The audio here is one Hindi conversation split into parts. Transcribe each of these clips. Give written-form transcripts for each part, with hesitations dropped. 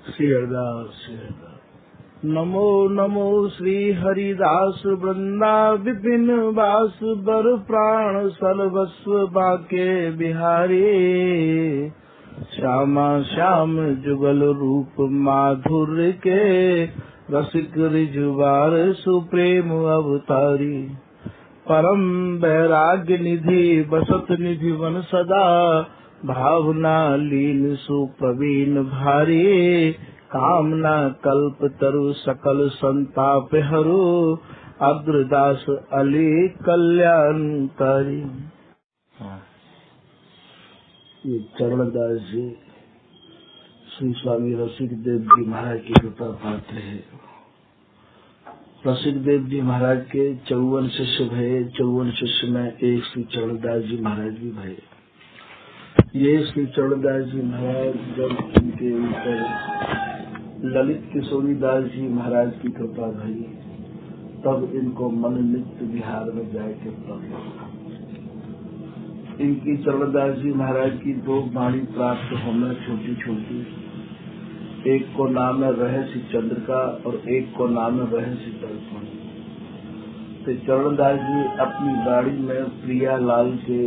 श्री हरिदास नमो नमो श्री हरिदास वृंदा विपिन वास बर प्राण सर्वस्व बाके बिहारी श्यामा श्याम जुगल रूप माधुर्य के रसिक रिजुवार सुप्रेम अवतारी परम वैराग्य निधि बसत निधि वन सदा भावना लीन सुप्रवीण भारी कामना कल्प तरु सकल संताप हरु अग्रदास अली कल्याणकारी। ये चरणदास जी श्री स्वामी रसिक देव जी महाराज की कृपा पात्र है। रसिक देव जी महाराज के 54 शिष्य भये। 54 शिष्य में एक श्री चरणदास जी महाराज भी भये। ये श्री चरणदास जी महाराज जब इनके ऊपर ललित किशोरी दास जी महाराज की कृपा भई तब इनको मन नित्य बिहार में जाके प्राप्त। इनकी चरणदास जी महाराज की 2 वाणी प्राप्त होना छोटी छोटी। एक को नाम है रहस्य चंद्रिका और एक को नाम है रहस्य दर्पण। तो चरणदास जी अपनी वाणी में प्रिया लाल के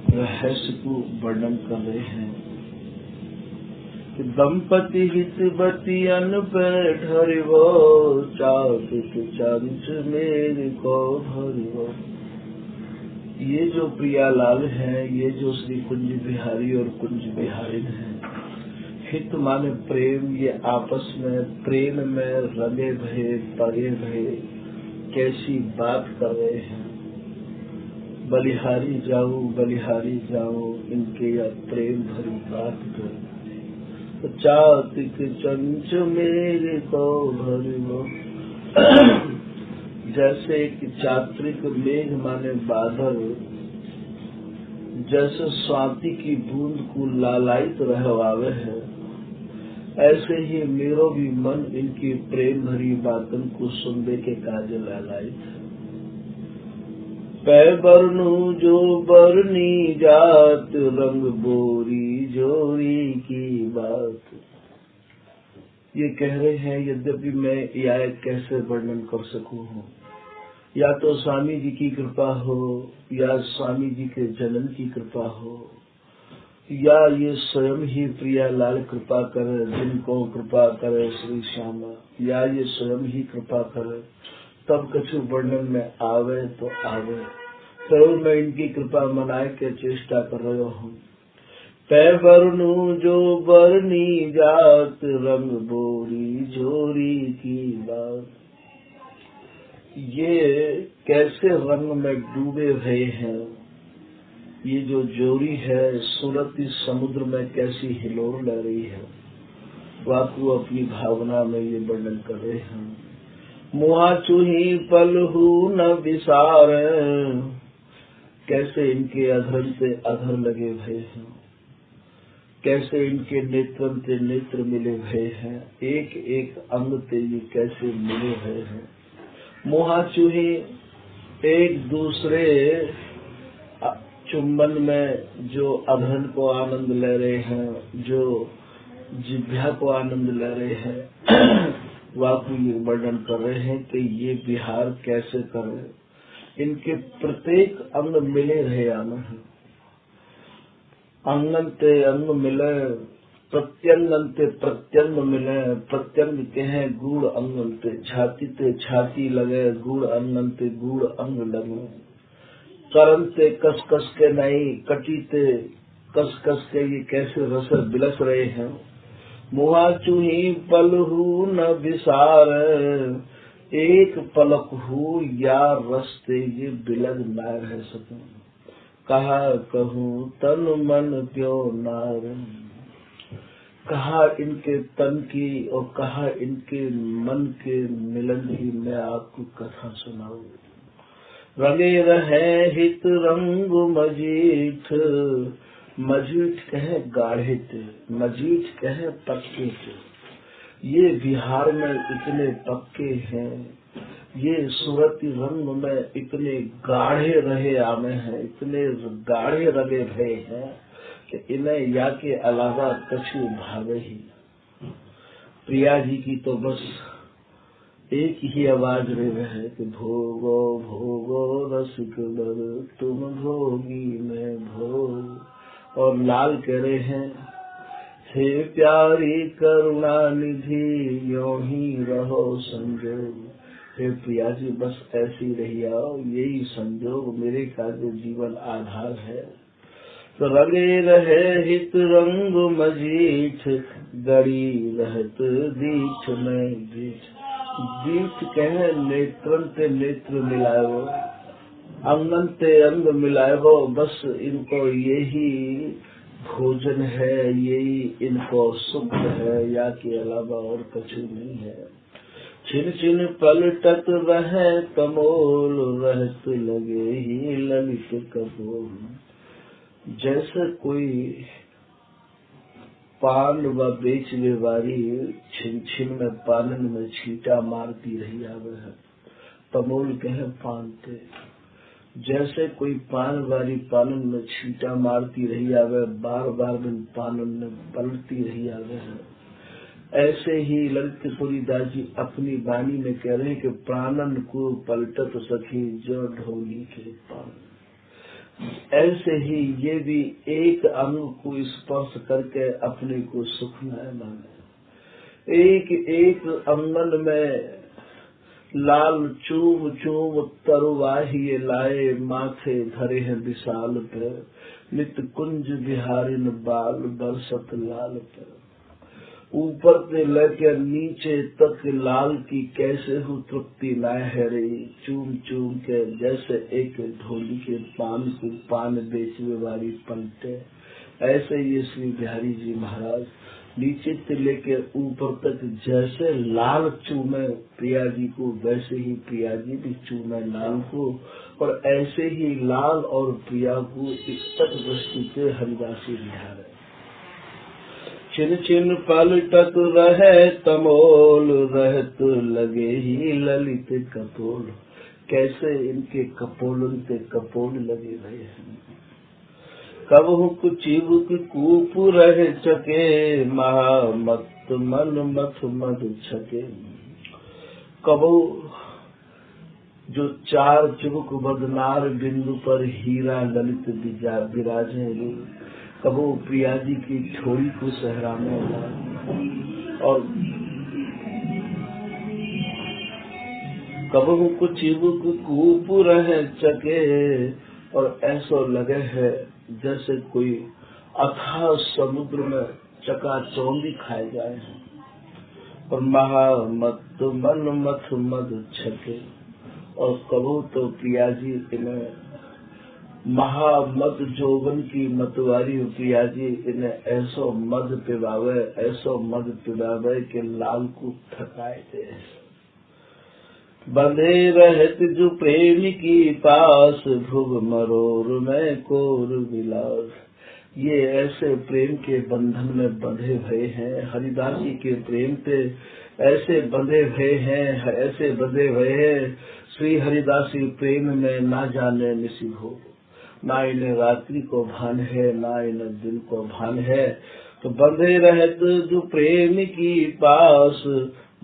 रहस्य को वर्णन कर रहे हैं कि दंपति हितवती अनपर ठहरिवो चापित चंच मेरे को भरिवो। ये जो प्रियालाल हैं, ये जो श्री कुंज बिहारी और कुंज बिहारी हैं, हित माने प्रेम, ये आपस में प्रेम में रंगे भये पगे भये कैसी बात कर रहे हैं। बलिहारी जाऊं इनके या प्रेम भरी बात कर। तो चातिक चंच मेरे को भरिवो। जैसे कि चात्रिक मेघ माने बादल जैसे स्वाति की बूंद को लालायित रहवावे है, ऐसे ही मेरो भी मन इनकी प्रेम भरी बातन को सुनने के काज लालायित। पै बरनु जो बरनी जात रंग बोरी जोरी की बात। ये कह रहे हैं यद्यपि मैं यह कैसे वर्णन कर सकूं हूँ, या तो स्वामी जी की कृपा हो या स्वामी जी के जन्म की कृपा हो या ये स्वयं ही प्रियालाल कृपा करे, जिनको कृपा करे श्री श्यामा, या ये स्वयं ही कृपा करे तब कछु वर्णन में आवे तो आवे। जरूर मैं इनकी कृपा मनाए के चेष्टा कर रहा हूँ। पै बरनु जो बरनी जात रंग बोरी जोरी की बात। ये कैसे रंग में डूबे हुए हैं। ये जो जोरी है सुरती समुद्र में कैसी हिलोर ले रही है, वाकु अपनी भावना में ये वर्णन कर रहे हैं। मुहा चूही पलहू न विसार। कैसे इनके अधर से अधर लगे भये हैं, कैसे इनके नेत्र से नेत्र मिले भये हैं, एक एक अंग से ये कैसे मिले भये हैं। मुहा चूही एक दूसरे चुंबन में जो अधन को आनंद ले रहे हैं, जो जिभ्या को आनंद ले रहे हैं, वाकु ये वर्णन कर रहे हैं कि ये विहार कैसे करें। इनके प्रत्येक अंग मिले रहे आना है। अंगन ते अंग मिले, प्रत्यंगन ते प्रत्यंग मिले। प्रत्यंग के हैं गूढ़ अंगन ते, छाती ते छाती लगे, गूढ़ अंगन ते गूढ़ अंग लगे। करन ते कस कस के नहीं, कटी ते कस कस के ये कैसे रस बिलस रहे हैं। मुहा चूही पलहू न विसार। एक पलक हूँ या रस्ते ये बिलग न रह सकूं। कहा कहूँ तन मन क्यों नार। कहा इनके तन की और कहा इनके मन के मिलन की मैं आपको कथा सुनाऊं। रंगे रहे हित रंग मजीठ। मजीठ कहे गाढ़ित, मजीठ कहे पक्के। ये बिहार में इतने पक्के हैं, ये सूरती रंग में इतने गाढ़े रहे आमे हैं, इतने गाढ़े रंगे भये हैं कि इन्हें या के अलावा कछु भावे ही। प्रिया जी की तो बस एक ही आवाज रहे कि भोगो भोगो रसिक बर, तुम भोगी मैं भोग। और लाल कह रहे हैं, हे प्यारी करुणा निधि यों ही रहो संजोग। हे प्रिया जी बस ऐसी रही आओ, यही संजोग मेरे का जो जीवन आधार है। तो रंगे रहे हित रंग मजीठ, गड़ी रहत दीठ में दीठ। दीठ कहे नेत्रन ते नेत्र मिलाओ, अंगन ते अंग मिलाओ। बस इनको यही भोजन है, यही इनको सुख है, या के अलावा और कुछ नहीं है। छिन छिन पलटत रहे कमोल, रहत लगे ही ललित कपोल। जैसे कोई पान व बेचने वाली छिन छिन में पानन में छींटा मारती रही आवे है। कमोल कहे पान पे, जैसे कोई पान वाली पानन में छींटा मारती रही आवे, बार बार दिन पानन में पलटती रही आवे है। ऐसे ही ललित तुलसीदास जी अपनी वाणी में कह रहे हैं कि प्राणन को पलटत सखी जो ढोली के पान। ऐसे ही ये भी एक अंग को स्पर्श करके अपने को सुखमय माने। एक एक अंगन में लाल चूम चूम तरुवाही लाए, माथे धरे हैं विशाल पे, नित कुंज बिहारिन बाल बरसत लाल पे। ऊपर से लेकर नीचे तक लाल की कैसे हो तृप्ति लाए है रे, चूम चूम के जैसे एक ढोली के पान को पान बेचने वाली पलटे। ऐसे ये श्री बिहारी जी महाराज नीचे से लेकर ऊपर तक जैसे लाल चूमे प्रिया जी को, वैसे ही प्रिया जी भी चूमे लाल को। और ऐसे ही लाल और प्रिया को इकटक दृष्टि से हरिदासी बिहार है। छिन छिन पलटत रहे तमोल, रहत लगे ही ललित कपोल। कैसे इनके कपोलन से कपोल लगे रहे हैं। कबहु कुचिबुक कूप रहे चके, महामत मन मथ मद छके। कबहु जो चार चुबुक बदनार बिंदु पर हीरा ललित विराजे, कबो प्रिया जी की ठोड़ी को सहराने और कबो कुछ कूप रहे चके। और ऐसा लगे है जैसे कोई अथाह समुद्र में चकाचौंधी खाए जाए। और महामत मन मथ मद छके। और कबो तो प्रिया जी इन्हें महामद जोवन की मतवारी प्रिया जी इन्हें ऐसो मद पिलावे, ऐसो मद पिलावे कि लाल को थकाए दे। बंधे रहत जो प्रेमी की पास, भुग मरोर में कोर विलास। ये ऐसे प्रेम के बंधन में बंधे हुए हैं, हरिदासी के प्रेम पे ऐसे बंधे हुए हैं, ऐसे बंधे हुए हैं। श्री हरिदासी प्रेम में ना जाने निसी हो, ना इन्हें रात्रि को भान है, ना इन्हें दिन को भान है। तो बंधे रहत जो प्रेम की पास,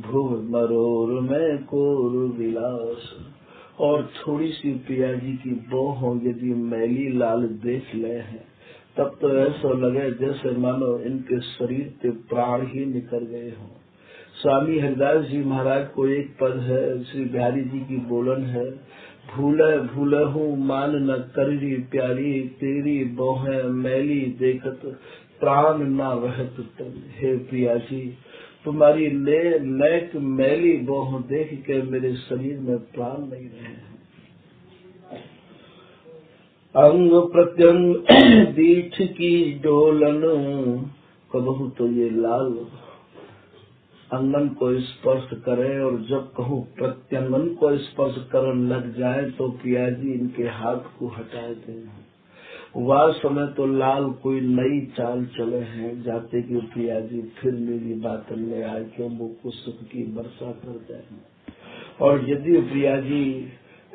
भुव मरोर में कोर विलास। और थोड़ी सी प्रिया जी की बोह यदि मैली लाल देख ले हैं, तब तो ऐसा लगे जैसे मानो इनके शरीर के प्राण ही निकल गए हों। स्वामी हरिदास जी महाराज को एक पद है, श्री बिहारी जी की बोलन है, भूले भूले हूँ मान न करी प्यारी, तेरी बोहें मैली देखत प्राण न रहत तन। हे प्रिया जी, तुम्हारी नेक मैली बोह देख के मेरे शरीर में प्राण नहीं रहे। अंग प्रत्यंग दीठ की डोलन, कबहू तो ये लाल अंगन को स्पर्श करे, और जब कहूँ प्रत्यंगन को स्पर्श करने लग जाए तो प्रिया जी इनके हाथ को हटा दें। वह समय तो लाल कोई नई चाल चले हैं, जाते कि प्रिया जी फिर मेरी बात में आए क्यों मुझको सुख की वर्षा कर जाए। और यदि प्रिया जी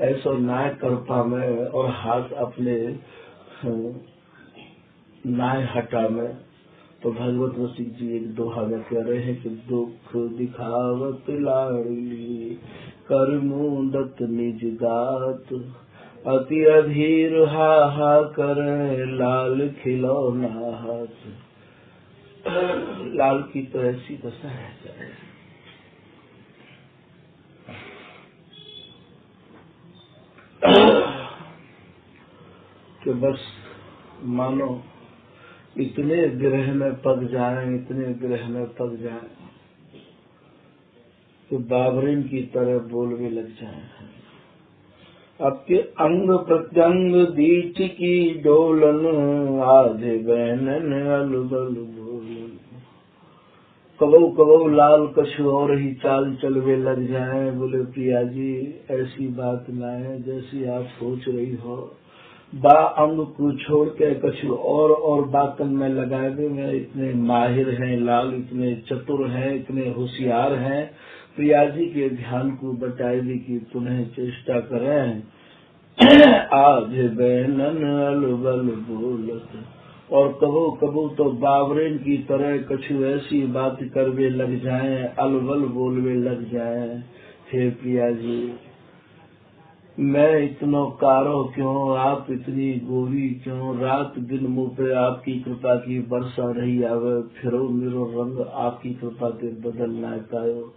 ऐसा ना कर पावे और हाथ अपने नाय हटा में, तो भगवत रसिक जी एक दोहा में कह रहे हैं कि दुख दिखावत लाडली कर मुंदत निज गात, अति अधीर हा हा करे लाल खिलौना हाथ। लाल की तो ऐसी दशा है कि बस मानो इतने ग्रह में पग जाए, इतने ग्रह में पग जाए कि बाबरीन की तरह बोलने लग जाए। आपके अंग प्रत्यंग बीच की डोलन, आधे बहनन अलबल बोलन। कबो कबो लाल कछु और ही चाल चलवे लग जाए। बोले प्रिया जी ऐसी बात ना है जैसी आप सोच रही हो। बा अंग को छोड़ के कछु और बातन में लगाए दे। मैं इतने माहिर हैं लाल, इतने चतुर हैं, इतने होशियार हैं। प्रिया जी के ध्यान को बटाए दी कि पुनः चेष्टा करें। आज बैनन अलबल बोलत, और कबो कबो तो बावरेन की तरह कछु ऐसी बात करवे लग जाए, अलबल बोलवे लग जाए। हे प्रिया जी मैं इतना कारो क्यों, आप इतनी गोरी क्यों, रात दिन मुँह पे आपकी कृपा की वर्षा रही आवे, फिरो मेरो रंग आपकी कृपा के बदल ना पायो।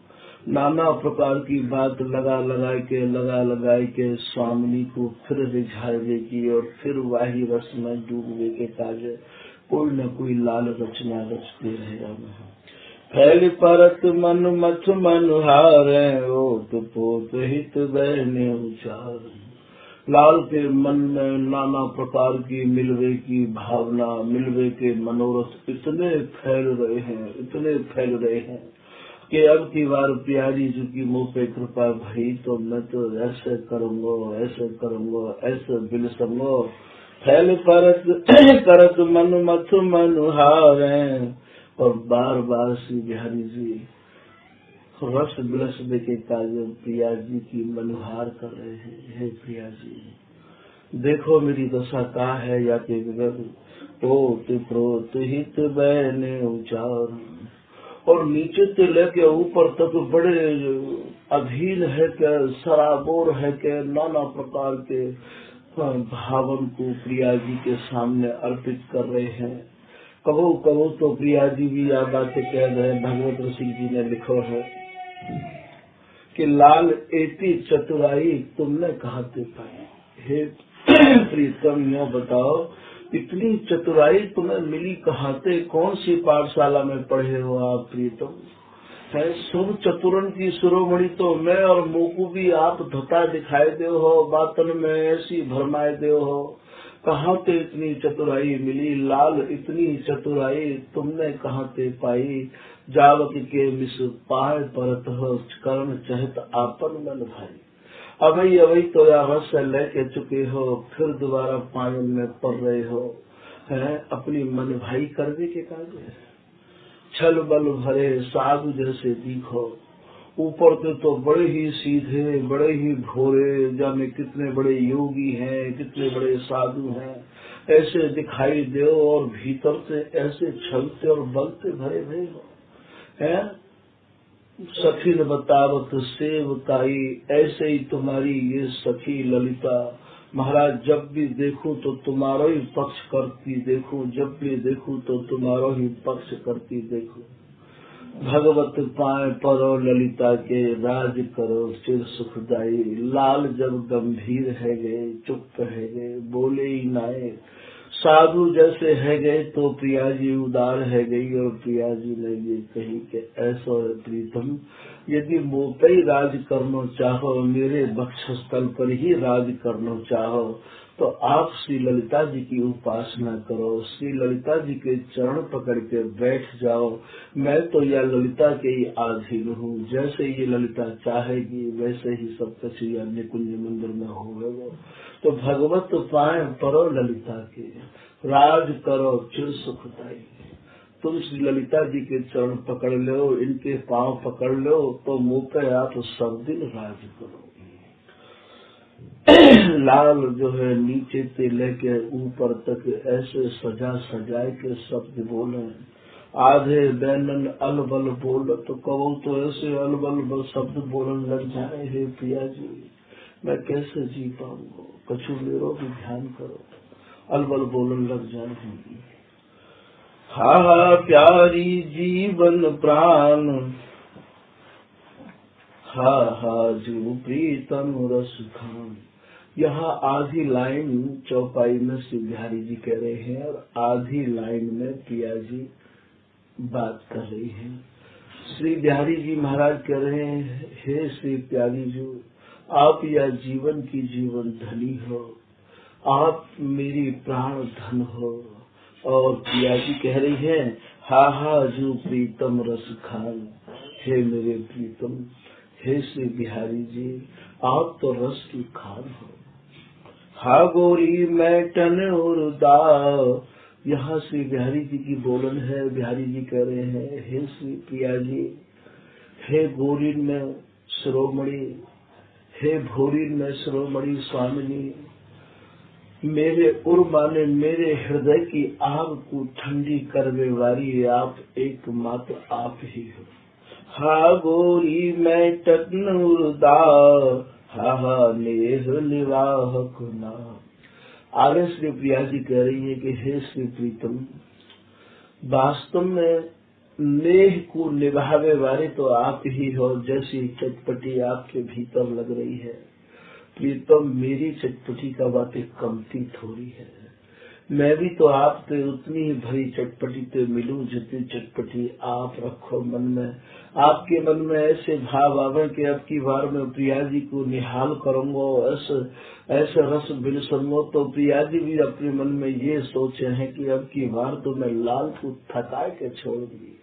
नाना प्रकार की बात लगा के स्वामिनी को फिर रिझावे की और फिर वाही रस में डूबने के काजे कोई न कोई लाल रचना रचते रहे। फैल परत मन मथ मनहारे, ओत पोत हित बहने उचार। लाल के मन में नाना प्रकार की मिलवे की भावना, मिलवे के मनोरथ इतने फैल रहे हैं कि अब की बार प्यारी जी की मुँह पे कृपा भई तो मैं तो ऐसे करूँगा, ऐसे बिलसूंगा। फैल परत करत मन मथ मनहारे, और बार बार श्री बिहारी जी रस बिलस के कार्य प्रिया जी की मनुहार कर रहे हैं। हे प्रिया जी देखो मेरी दशा का है, या के ओत प्रोत हित बहने उचार। और नीचे से लेके ऊपर तक बड़े अधीन है के, सराबोर है के, नाना प्रकार के भावन को प्रिया जी के सामने अर्पित कर रहे हैं। कबो तो प्रिया जी भी यह बातें कह रहे हैं। भगवत रसिक जी ने लिखो है कि लाल एती चतुराई तुमने कहाँ से पाई। हे प्रीतम यो बताओ इतनी चतुराई तुम्हें मिली कहाँ से, कौन सी पाठशाला में पढ़े हो आप प्रीतम। है शुभ चतुरन की शिरोमणि तो मैं, और मोकू भी आप धता दिखाए दे हो, बातन में ऐसी भरमाए दे हो। कहाँ से इतनी चतुराई मिली लाल, इतनी चतुराई तुमने कहाँ से पाई। जावक के मिस पाए परत हो, कर्ण चहत आपन मन भाई। अभी तो रस लेके चुके हो, फिर दोबारा पायन में पड़ रहे हो। है अपनी मन भाई करने के कार्य छल बल भरे साधु जैसे दिखो। ऊपर से तो बड़े ही सीधे, बड़े ही भोरे, जाने कितने बड़े योगी हैं, कितने बड़े साधु हैं, ऐसे दिखाई दो, और भीतर से ऐसे छलते और बलते भरे भरे हो। है सखी बतावत सेवकाई, ऐसे ही तुम्हारी ये सखी ललिता महाराज जब भी देखूं तो तुम्हारा ही पक्ष करती देखूं, जब भी देखूं तो तुम्हारा ही पक्ष करती देखूं। भगवत पाए परो ललिता के, राज करो चिर सुखदाई। लाल जब गंभीर है गए, चुप है गए, बोले ही नाए। साधु जैसे है गए तो प्रिया जी उदार है गई, और प्रिया जी ने ये कही कि ऐसा प्रीतम यदि मुँह पे ही राज करना चाहो, मेरे वक्षस्थल पर ही राज करना चाहो, तो आप श्री ललिता जी की उपासना करो, श्री ललिता जी के चरण पकड़ के बैठ जाओ। मैं तो यह ललिता के ही अधीन हूँ, जैसे ये ललिता चाहेगी वैसे ही सब कुछ यह निकुंज मंदिर में होगा। तो भगवत पाए परो ललिता के, राज करो चिर सुखदाई। तुम श्री ललिता जी के चरण पकड़ लो, इनके पांव पकड़ लो, तो मुँह पे आप सब दिन राज करो। लाल जो है नीचे से लेके ऊपर तक ऐसे सजाए के शब्द बोले, आधे बैनन अलबल बोल, तो कहो तो ऐसे अलबल शब्द बोलने लग जाए, हे प्रिया जी मैं कैसे जी पाऊंगा, कछु मेरो भी ध्यान करो, अलबल बोलने लग जाए। हा हा प्यारी जीवन प्राण, हा हा जीव प्रीतम रस खान। यहाँ आधी लाइन चौपाई में श्री बिहारी जी कह रहे हैं और आधी लाइन में प्रिया जी बात कर रही हैं। श्री बिहारी जी महाराज कह रहे हैं, हे श्री प्यारी जी आप या जीवन की जीवन धनी हो, आप मेरी प्राण धन हो। और प्रिया जी कह रही हैं, हा हा जो प्रीतम रस खान, हे मेरे प्रीतम, हे श्री बिहारी जी आप तो रस की खान हो। हा गोरी मैं टन और दा, यहाँ श्री बिहारी जी की बोलन है। बिहारी जी कह रहे हैं, हे श्री प्रिया जी, हे गोरी में शिरोमणि, हे भोरी में शिरोमणि स्वामिनी, मेरे उर माने मेरे हृदय की आग को ठंडी करने वाली आप एकमात्र आप ही हो। हा गोरी मैं टन और दा, हा हा नेह निवाहक ना। आगे श्री प्रिया जी कह रही है कि हे श्री प्रीतम, वास्तव में नेह को निभावे वाले तो आप ही हो। जैसी चटपटी आपके भीतर लग रही है प्रीतम, मेरी चटपटी का बातें कमती थोड़ी है। मैं भी तो आपसे उतनी ही भरी चटपटी तो मिलूं जितनी चटपटी आप रखो मन में। आपके मन में ऐसे भाव आवे कि अब की बार में प्रिया जी को निहाल करूंगा, ऐसे रस बिलसूंगा, तो प्रिया जी भी अपने मन में ये सोचे हैं कि अब की बार तो मैं लाल को थकाए के छोड़ूंगी,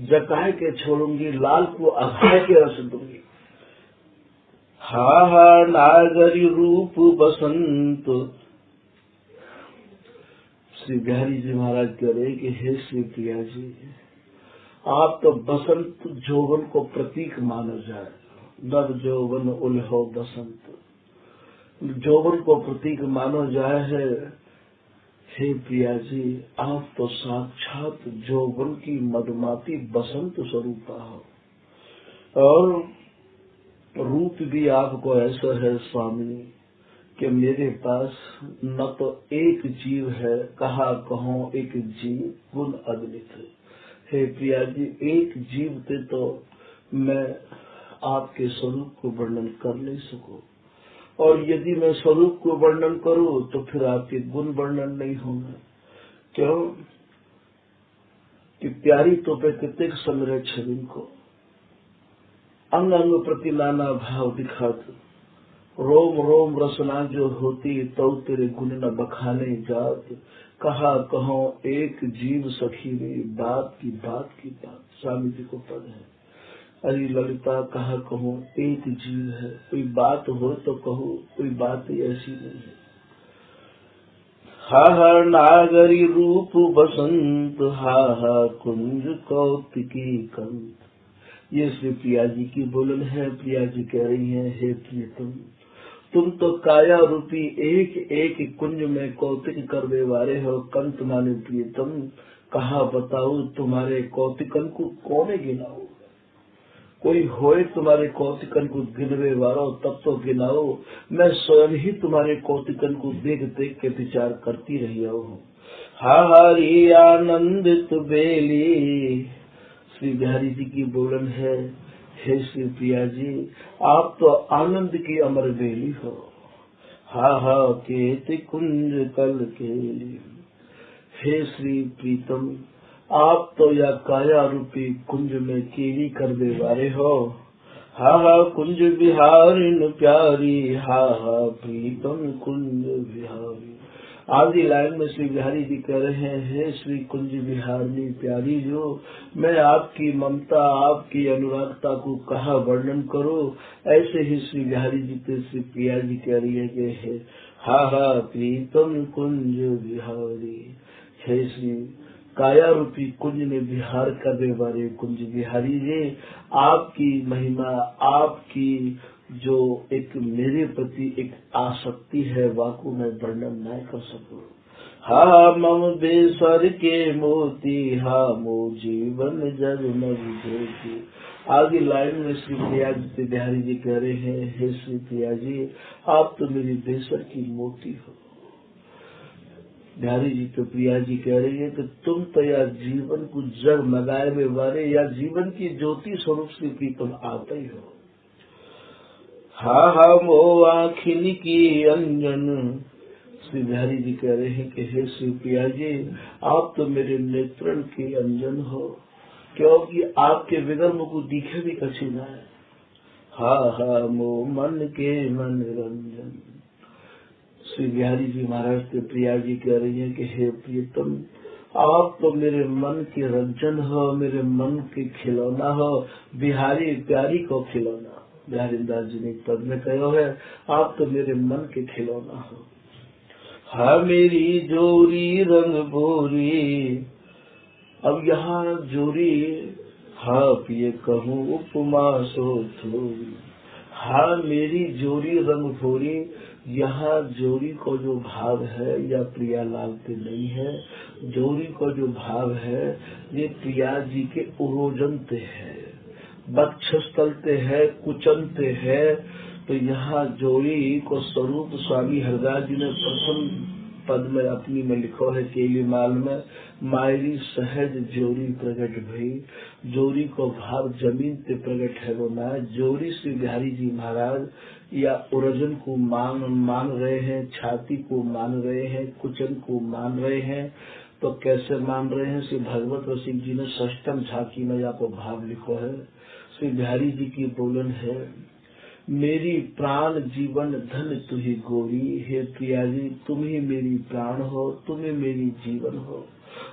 जकाए के छोड़ूंगी, लाल को अघाए के रस दूंगी। हा हा नागरी रूप बसंत। श्री बिहारी जी महाराज कह रहे कि हे श्री प्रिया जी आप तो बसंत जोवन को प्रतीक माना जाए, नव जोवन उल्हो बसंत, जोवन को प्रतीक माना जाए है। हे प्रिया जी आप तो साक्षात जोवन की मधुमाती बसंत स्वरूपा हो और रूप भी आपको ऐसा है स्वामी कि मेरे पास न तो एक जीव है, कहा कहो एक जीव गुण अगणित। हे प्रिया जी एक जीव थे तो मैं आपके स्वरूप को वर्णन कर नहीं सकूं, और यदि मैं स्वरूप को वर्णन करूं तो फिर आपके गुण वर्णन नहीं होंगे। क्यों कि प्यारी तो पे कितने समरे छवि को अंग अंग प्रति नाना भाव दिखाते, रोम रोम रसना जो होती तो तेरे गुण न बखाने जात। कहा कहो एक जीव सखी रे, बात की बात की बात। स्वामी जी को पद है, अरे ललिता कहा कहो एक जीव है, कोई बात हो तो कहो, कोई बात ही ऐसी नहीं है। हा हा नागरी रूप बसंत, हा हा कुंज कौतिकी कंत। ये श्री प्रिया जी की बोलन है। प्रिया जी कह रही हैं, हे प्रियतम तुम तो काया रूपी एक एक कुंज में कौतिक करने वाले हो। कंत माने प्रियतम, कहा बताओ तुम्हारे कौतिकन को कौन गिनाओ, कोई होए तुम्हारे कौतिकन को गिनवे वाला तब तो गिनाओ। मैं स्वयं ही तुम्हारे कौतिकन को देख देख के विचार करती रही हूँ। हारी आनंदित बेली। श्री बिहारी जी की बोलन है, हे श्री प्रिया जी आप तो आनंद की अमर बेली हो। हा हा केत कुंज कल केली। हे श्री प्रीतम आप तो या काया रूपी कुंज में केली करने वाले हो। हा हा कुंज बिहारिन प्यारी, हा हा प्रीतम कुंज बिहारी। आदि लाइन में श्री बिहारी जी कह रहे हैं, हे श्री कुंज बिहारी प्यारी जो मैं आपकी ममता आपकी अनुरागता को कहा वर्णन करो। ऐसे ही श्री बिहारी जी के श्री प्रिया जी कह रही है कि हे हा हा प्रीतम कुंज बिहारी। हे श्री काया रूपी कुंज में विहार करने वाले कुंज बिहारी जी आपकी महिमा आपकी जो एक मेरे प्रति एक आसक्ति है वाकु मैं वर्णन न कर सकूं। हा मम बेसर के मोती, हा मो जीवन जग मग ज्योति। आगे लाइन में श्री प्रिया जी बिहारी जी कह रहे हैं, हे श्री प्रिया जी आप तो मेरी बेसर की मोती हो। बिहारी जी तो प्रिया जी कह रही है कि तुम तो यार जीवन को जग मगाए में वारे, या जीवन की ज्योति स्वरूप श्री प्रीतम आते ही हो। हा हा मो आखिल की अंजन। श्री बिहारी जी कह रहे हैं कि हे श्री प्रिया जी आप तो मेरे नेत्रन के अंजन हो, क्योंकि आपके बिगर मुझको दिखे भी कछु ना है। हा हा मो मन के मन रंजन। श्री बिहारी जी महाराज से प्रिया जी कह रही है कि हे प्रियतम आप तो मेरे मन के रंजन हो, मेरे मन के खिलौना हो, बिहारी प्यारी को खिलौना। बिहारी दास जी ने पद में कहो है, आप तो मेरे मन के खिलौना हो। हा मेरी जोरी रंग बोरी। अब यहाँ जोरी, हा पिए कहूँ उपमा सो थोरी। हा मेरी जोरी रंग भोरी, यहाँ जोरी को जो भाव है या प्रियालाल पे नहीं है, जोरी को जो भाव है ये प्रिया जी के उरोजनते है, वक्षस्थलते है, कुचनते है। तो यहाँ जोरी को स्वरूप स्वामी हरदास जी ने प्रथम पद में अपनी में लिखो है, केली माल में, मायरी सहज जोरी प्रगट भई। जोरी को भाव जमीन पे प्रगट है रोना। जोरी श्री बिहारी जी महाराज या उर्जन को मान रहे हैं, छाती को मान रहे हैं, कुचन को मान रहे हैं। तो कैसे मान रहे हैं? श्री भगवत रसिक जी ने षष्ठम झांकी में आपको भाव लिखो है। श्री बिहारी जी की बोलन है, मेरी प्राण जीवन धन तुही गोरी। हे प्रिया जी तुम ही मेरी प्राण हो, तुम ही मेरी जीवन हो,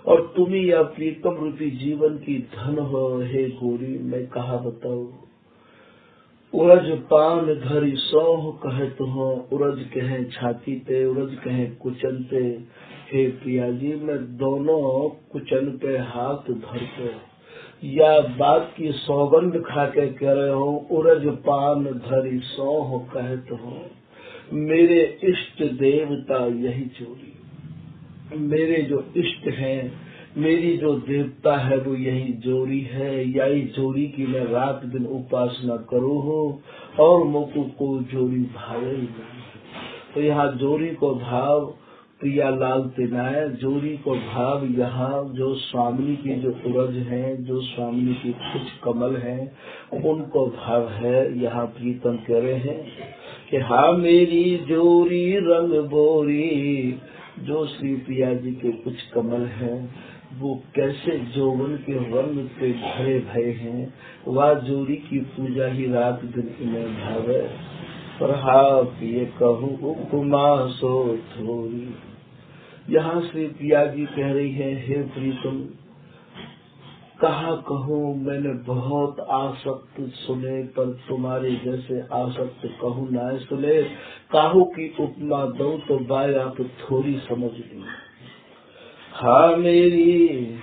और तुम ही या प्रीतम रूपी जीवन की धन हो। हे गोरी मैं कहा बताऊं, उरज पान धरी सोह कहत हो, उरज कहे छाती पे, उरज कहे कुचन पे। हे प्रिया जी मैं दोनों कुचन पे हाथ धर के या बात की सौगंध खा के कह रहे हो, उरज पान धरी सोह कहत हो, मेरे इष्ट देवता यही जोरी। मेरे जो इष्ट हैं, मेरी जो देवता है वो यही जोरी है। यही जोरी की मैं रात दिन उपासना करूँ हूँ, और मुझको को जोरी भावे ही नहीं। तो यहाँ जोरी को भाव प्रियालाल तिनाय, जोरी को भाव यहाँ जो स्वामिनी की जो उरज है, जो स्वामिनी की कुछ कमल है, उनको भाव है। यहाँ प्रीतम कह रहे हैं कि हाँ मेरी जोरी रंग बोरी। जो श्री प्रिया जी के कुछ कमल हैं वो कैसे जौवन के रंग पे भरे भये हैं, वह जोरी की पूजा ही रात दिन इन्हें भावे। पर हाँ ये कहूँ उपमा सो थोरी। यहाँ श्री प्रिया जी कह रही है, हे प्रीतम कहा कहूँ, मैंने बहुत आसक्त सुने, पर तुम्हारे जैसे आसक्त कहूँ ना सुने। काहू की उपमा दो तो बाय आप थोड़ी समझ ली। हाँ मेरी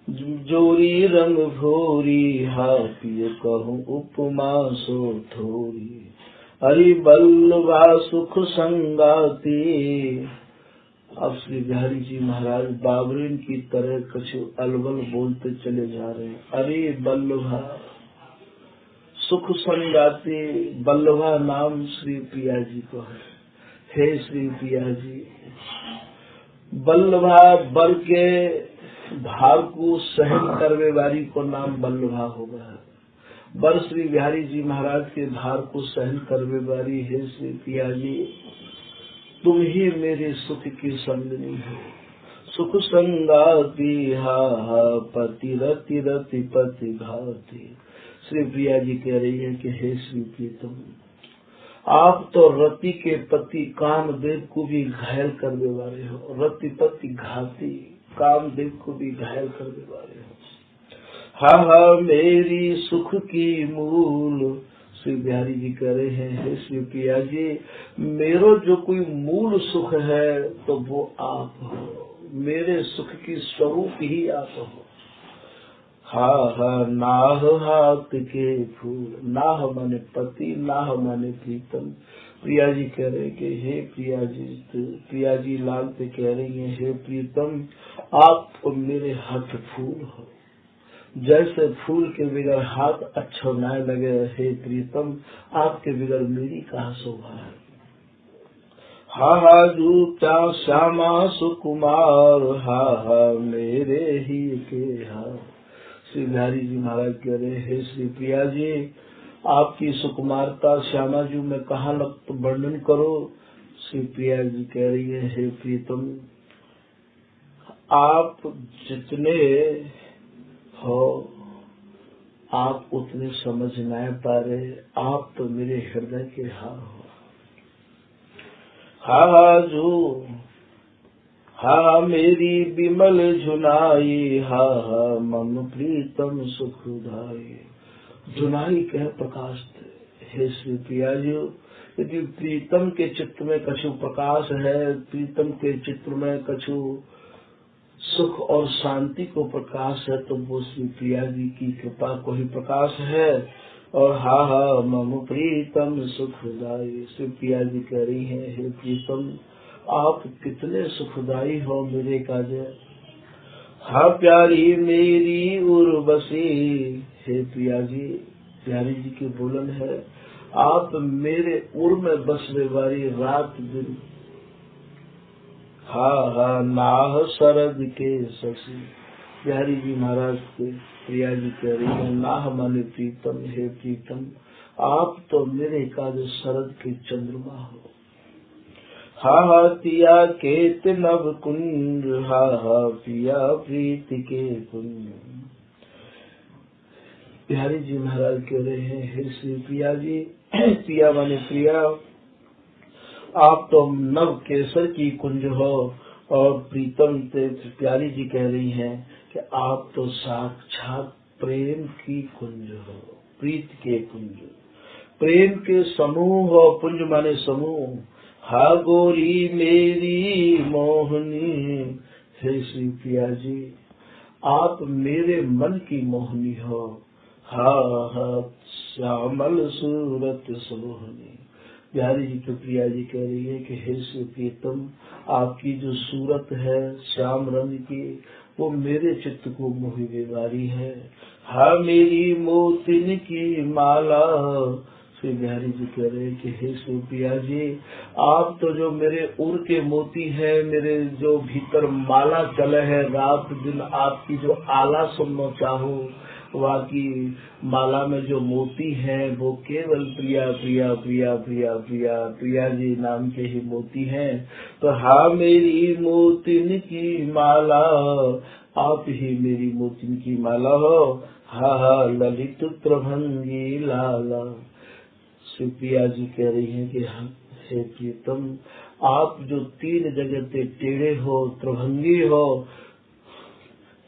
जोरी रंग भोरी, हा पिए कहूँ उपमा सो थोरी। हरि बल्लभा सुख संगाती। अब श्री बिहारी जी महाराज बाबरीन की तरह कुछ अलबल बोलते चले जा रहे हैं। अरे बल्लभा सुख संगाती। बल्लभा नाम श्री प्रिया जी को है। हे श्री प्रिया जी, बल्लभा बर के भाव को सहन करने वाली को नाम बल्लभा होगा। बर श्री बिहारी जी महाराज के भार को सहन करने वाली है श्री प्रिया जी। तुम ही मेरे सुख की संगनी हो। सुख संगाती हा हा पति रति रति पति घाती। श्री प्रिया जी कह रही है कि हे श्री प्रीतम, आप तो रति के पति कामदेव को भी घायल करने वाले हो। रति पति घाती, कामदेव को भी घायल करने वाले हो। हा हा मेरी सुख की मूल। श्री बिहारी जी कह रहे हैं, हे श्री प्रिया जी मेरो जो कोई मूल सुख है तो वो आप हो। मेरे सुख की स्वरूप ही आप हो। हा हा नाह हाथ के फूल। नाह माने पति, नाह माने प्रीतम। प्रिया जी कह रहे कि हे प्रिया जी, प्रिया जी लाल पे कह रही है, हे प्रीतम आप तो मेरे हाथ फूल हो, जैसे फूल के बगैर हाथ अच्छा न लगे, हे प्रीतम आपके बगैर मेरी कहाँ शोभा है। हा हा जूता श्यामा सुकुमार, हा हा मेरे ही के हा। श्री बिहारी जी महाराज कह रहे, हे श्री प्रिया जी आपकी सुकुमारता श्यामा जी में कहाँ लग वर्णन करो। श्री प्रिया जी कह रही है, हे प्रीतम आप जितने हो आप उतने समझ नहीं पा रहे, आप तो मेरे हृदय के हा हो। हा जो हा मेरी बिमल झुनाई, हा मम प्रीतम सुखदाई। झुनाई कह प्रकाश थे, हे श्री प्रिया जी यदि प्रीतम के चित्त में कछु प्रकाश है, प्रीतम के चित्र में कछु सुख और शांति को प्रकाश है, तो वो श्री प्रिया जी की कृपा को ही प्रकाश है। और हा मम प्रीतम सुखदाई। श्री प्रिया जी कह रही है, हे प्रीतम आप कितने सुखदाई हो मेरे काजे। हा प्यारी मेरी उर्वशी, हे प्रिया जी प्यारी जी की बोलन है, आप मेरे उर में बसने वाली रात दिन। हा नाह शरद के शशि। प्यारी जी महाराज के प्रिया जी कह रही है, नाह माने प्रीतम, हे प्रीतम आप तो मेरे काज शरद के चंद्रमा हो। हा तिया केत नव कुंज, हा पिया प्रीति के कुंज। बिहारी जी महाराज कह रहे हैं, हे श्री प्रिया जी पिया माने प्रिया आप तो नव केसर की कुंज हो। और प्रीतम से प्यारी जी कह रही हैं कि आप तो साक्षात प्रेम की कुंज हो, प्रीत के कुंज, प्रेम के समूह हो। पुंज माने समूह। हा गोरी मेरी मोहनी, हे श्री प्रिया जी आप मेरे मन की मोहनी हो। हा श्यामल सूरत सोहनी। बिहारी जी की प्रिया जी कह रही है कि हे श्री प्रीतम आपकी जो सूरत है श्याम रंग की, वो मेरे चित्त को मोहिने वाली है। हा मेरी मोतिन की माला। श्री बिहारी जी कह रहे हैं कि हे श्री प्रिया जी आप तो जो मेरे उर के मोती है, मेरे जो भीतर माला चले है, रात दिन आपकी जो आला सुनना चाहूँ, बाकी माला में जो मोती हैं वो केवल प्रिया प्रिया प्रिया प्रिया प्रिया प्रिया जी नाम के ही मोती हैं। तो हा मेरी मोतिन की माला, आप ही मेरी मोतिन की माला हो। हा ललित प्रभंगी लाला। श्री प्रिया जी कह रही हैं कि हे प्रीतम आप जो तीन जगत टेढ़े हो, प्रभंगी हो,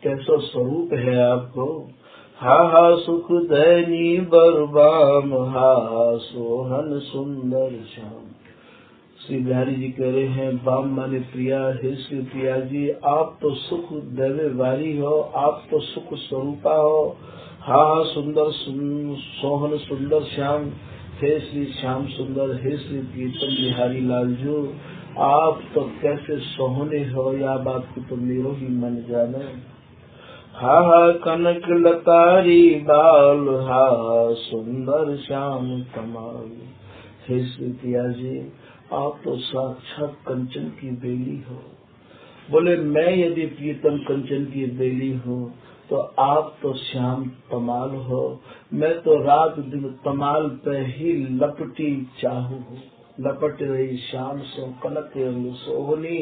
कैसा स्वरूप है आपको। हा सुख दैनी बरबाम, हा सोहन सुंदर श्याम। श्री बिहारी जी कह रहे हैं, बाम माने प्रिया, हे श्री प्रिया जी आप तो सुख देवे वाली हो, आप तो सुख स्वरूपा हो। हा सुंदर सोहन सुंदर श्याम, हे श्री श्याम सुंदर, हे श्री प्रीतम बिहारी लालजू आप तो कैसे सोहने हो, या बात को तो मेरो ही मन जाने। हा कनक लतारी बाल, हा सुंदर श्याम कमाल। हे श्री प्रिया जी आप तो साक्षात कंचन की बेली हो। बोले मैं यदि प्रीतम कंचन की बेली हूँ तो आप तो श्याम तमाल हो। मैं तो रात दिन तमाल पे ही लपटी चाहू हूँ। लपट रही श्याम सो कनक सोहनी,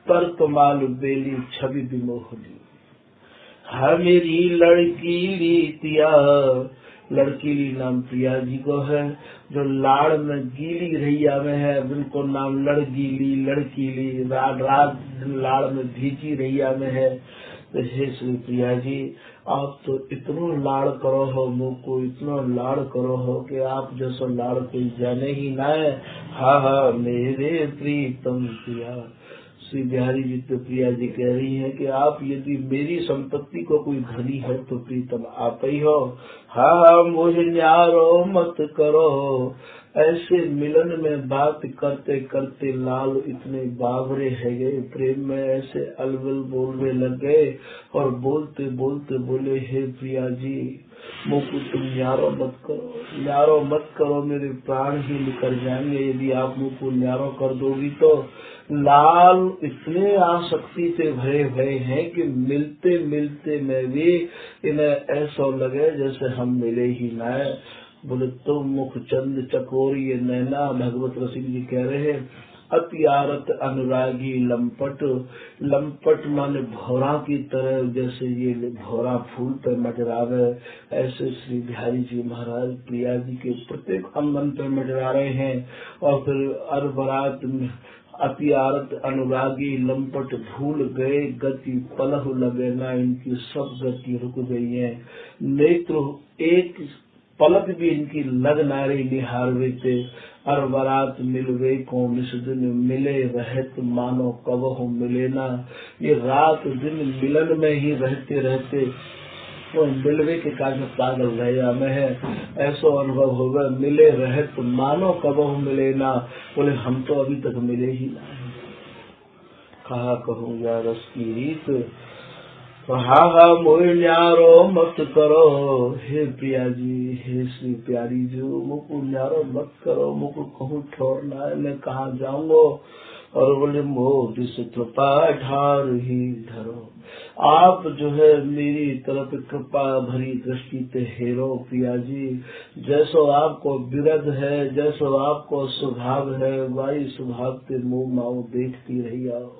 पर तमाल बेली छवि विमोहनी। है मेरी लड़की रीतिया, लड़कीली नाम प्रिया जी को है, जो लाड़ में गीली रैया में है, उनको नाम लड़गीली लड़कीली, रात लाड़ में भीजी रैया में है। तो हे श्री प्रिया जी आप तो इतना लाड़ करो हो, मुझको इतना लाड़ करो हो कि आप जैसा लाड़ कोई जाने ही ना है। हा मेरे प्रीतम प्रिया। श्री बिहारी जी तो प्रिया जी कह रही है कि आप यदि मेरी संपत्ति को कोई धनी है तो प्रीतम आप ही हो। हा मोह न्यारो मत करो, ऐसे मिलन में बात करते करते लाल इतने बावरे है गए, प्रेम में ऐसे अलबल बोलने लग गए और बोलते बोलते बोले, हे प्रिया जी मुझको तुम न्यारो मत करो, न्यारो मत करो, मेरे प्राण ही निकल जाएंगे यदि आप मुझको न्यारो कर दोगी तो। लाल इतने आसक्ति से भरे भरे हैं कि मिलते मिलते में भी इन्हें ऐसा लगे जैसे हम मिले ही ना। बोले तुम मुख चंद चकोरी नैना, भगवत रसिक जी कह रहे हैं, अति आरत अनुरागी लंपट, लंपट माने भौरा की तरह, जैसे ये भौरा फूल पर मटरावे, ऐसे श्री बिहारी जी महाराज प्रिया जी के प्रत्येक अंगन पर मटरा रहे हैं। और फिर अरबरात अति आरत अनुरागी लंपट भूल गए गति पलह लगे ना, इनकी सब गति रुक गई है, नेत्र एक पलक भी इनकी लग ना रही निहारवे थे। अरबरात मिलवे को निस दिन मिले रहत मानो कबहु मिले ना, ये रात दिन मिलन में ही रहते रहते तो मिलवे के कारण पागल रह में है, ऐसा अनुभव होगा, मिले रहत मानो कबहु मिले ना। बोले हम तो अभी तक मिले ही ना, कहा कहूँ या रस की रीत, हा मोह न्यारो मत करो, हे प्रिया जी, हे श्री प्यारी जो मुझको न्यारो मत करो, मुझको कहूँ छोड़ना है, मैं कहाँ जाऊंगा। और बोले मोह से कृपा ढार ही धरो, आप जो है मेरी तरफ कृपा भरी दृष्टि ते हेरो प्रिया जी, जैसो आपको विरध है, जैसो आपको स्वभाव है, वही स्वभाव ते मुँह माओ देखती रही आओ।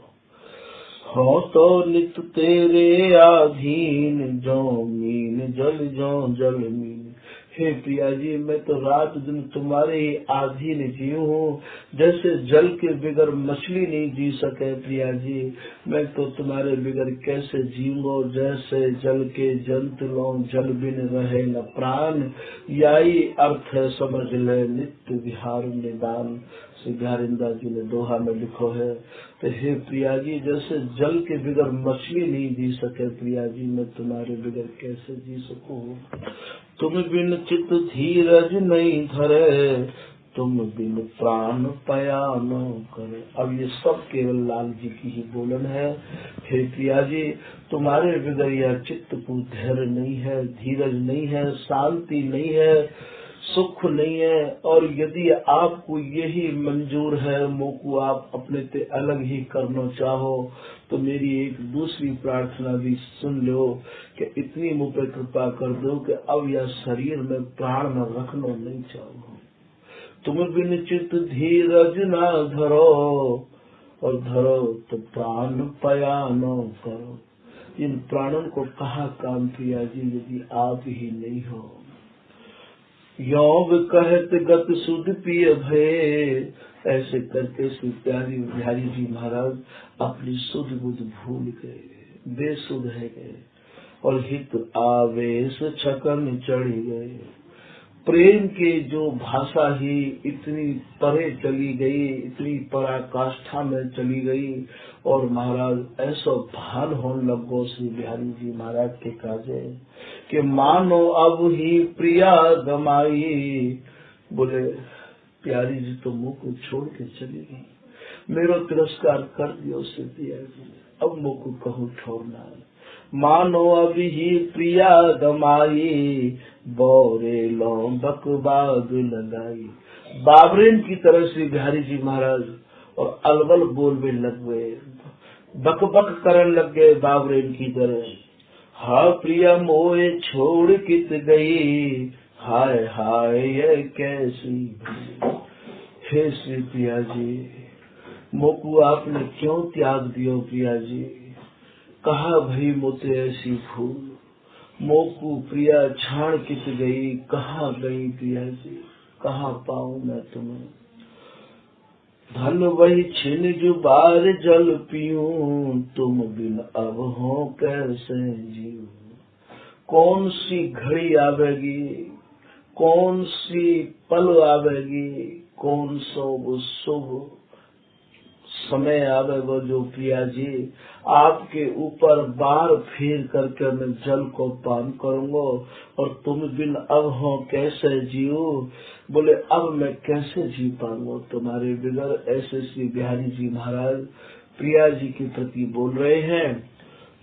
हो तो नित तेरे आधीन, जो मीन जल जो जल मीन, हे प्रिया जी मैं तो रात दिन तुम्हारे ही अधीन जीव हूँ, जैसे जल के बिगर मछली नहीं जी सके प्रिया जी, मैं तो तुम्हारे बिगर कैसे जीऊंगा, जैसे जल के जंतु लो जल बिन रहे न प्राण, यही अर्थ है समझ ले नित्य विहार निदान, श्री बिहारिंदा जी ने दोहा में लिखो है। तो हे प्रिया जी जैसे जल के बिगर मछली नहीं जी सके प्रिया जी, मैं तुम्हारे बिगर कैसे जी सकूं, तुम बिन चित धीरज नहीं धरे, तुम बिन प्राण पया न करे। अब ये सब केवल लाल जी की ही बोलन है। हे प्रिया जी तुम्हारे बिगर यह चित्त को धैर्य नहीं है, धीरज नहीं है, शांति नहीं है, सुख नहीं है। और यदि आपको यही मंजूर है, मोको आप अपने ते अलग ही करना चाहो, तो मेरी एक दूसरी प्रार्थना भी सुन लो कि इतनी मुझ पर कृपा कर दो कि अब यह शरीर में प्राण न रखना नहीं चाहो, तुम बिन चित धीरज न धरो, और धरो तो प्राण पया न करो। इन प्राणों को कहा काम प्रिया जी यदि आप ही नहीं हो। योग कहत गत सुध पिय भय, ऐसे करके श्री प्यारी बिहारी जी महाराज अपनी सुध बुध भूल गए, बेसुध है गए और हित आवेश छकन चढ़ गए। प्रेम के जो भाषा ही इतनी परे चली गई, इतनी पराकाष्ठा में चली गई, और महाराज ऐसा भान होने लगो श्री बिहारी जी महाराज के काजे कि मानो अब ही प्रिया गमाई। बोले प्यारी जी तो मुँह को छोड़ के चली गई, मेरा तिरस्कार कर दियो श्री प्रिया जी, अब मुँह को कहूँ छोड़ना है। मानो अभी ही प्रिया गमाई, बोरे लो बकबाग लगाई। बाबरेन की तरह श्री बिहारी जी महाराज और अलवल बोलने लग गए, बकबक करने लग गए बाबरेन की तरह। हा प्रिया मोए छोड़ कित गई, हाय हाय ये कैसी। हे श्री प्रिया जी मोकू आपने क्यों त्याग दियो प्रिया जी, कहा भई मोते ऐसी भूल, मोकू प्रिया छाड़ कित गई, कहाँ गई प्रिया जी, कहाँ पाऊं मैं तुम्हें। धन वही छिन जुबार जल पीऊं, तुम बिन अब हो कैसे जीऊं। कौन सी घड़ी आवेगी, कौन सी पल आवेगी, कौन सो वो शुभ समय आवेगा जो प्रिया जी आपके ऊपर बार फेर करके मैं जल को पान करूंगा और तुम बिन अब हो कैसे जियो। बोले अब मैं कैसे जी पाऊंगा तुम्हारे बिगर। ऐसे श्री बिहारी जी महाराज प्रिया जी के प्रति बोल रहे हैं।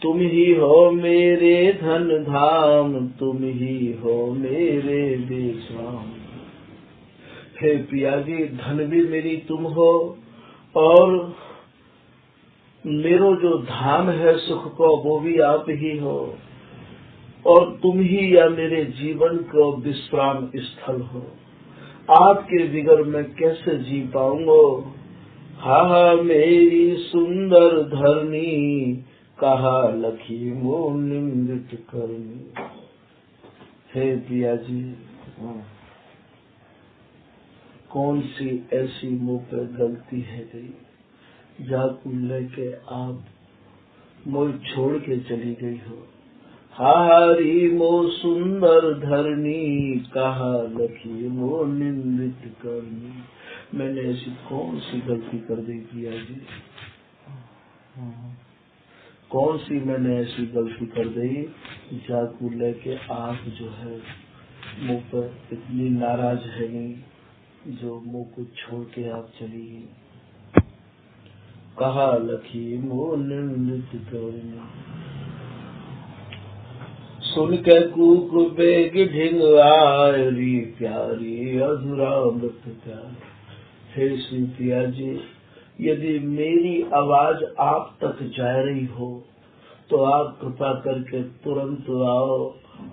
तुम ही हो मेरे धन धाम, तुम ही हो मेरे विश्राम। हे प्रिया जी धन भी मेरी तुम हो और मेरो जो धाम है सुख को वो भी आप ही हो और तुम ही या मेरे जीवन को विश्राम स्थल हो। आपके बिगर मैं कैसे जी पाऊंगा। हा मेरी सुंदर धरनी, कहा लखी मो निंदित करनी। हे प्रिया जी कौन सी ऐसी मुँह पे गलती है गई जाकू लेके आप मोह छोड़ के चली गई हो। हारी मो सुंदर धरनी, कहा लखी मो निंदित करनी। मैंने ऐसी कौन सी गलती कर दी प्रिया जी। कौन सी मैंने ऐसी गलती कर दी जाकू लेके आप जो है मुँह पर इतनी नाराज है नहीं जो मुँह को छोड़ के आप चली गई। कहा लखी मो निंदित करनी। सुन के कूक बेग ढिंग आयरी प्यारी अधूरा मृत प्यार। हे श्री प्रिया जी यदि मेरी आवाज आप तक जा रही हो तो आप कृपा करके तुरंत आओ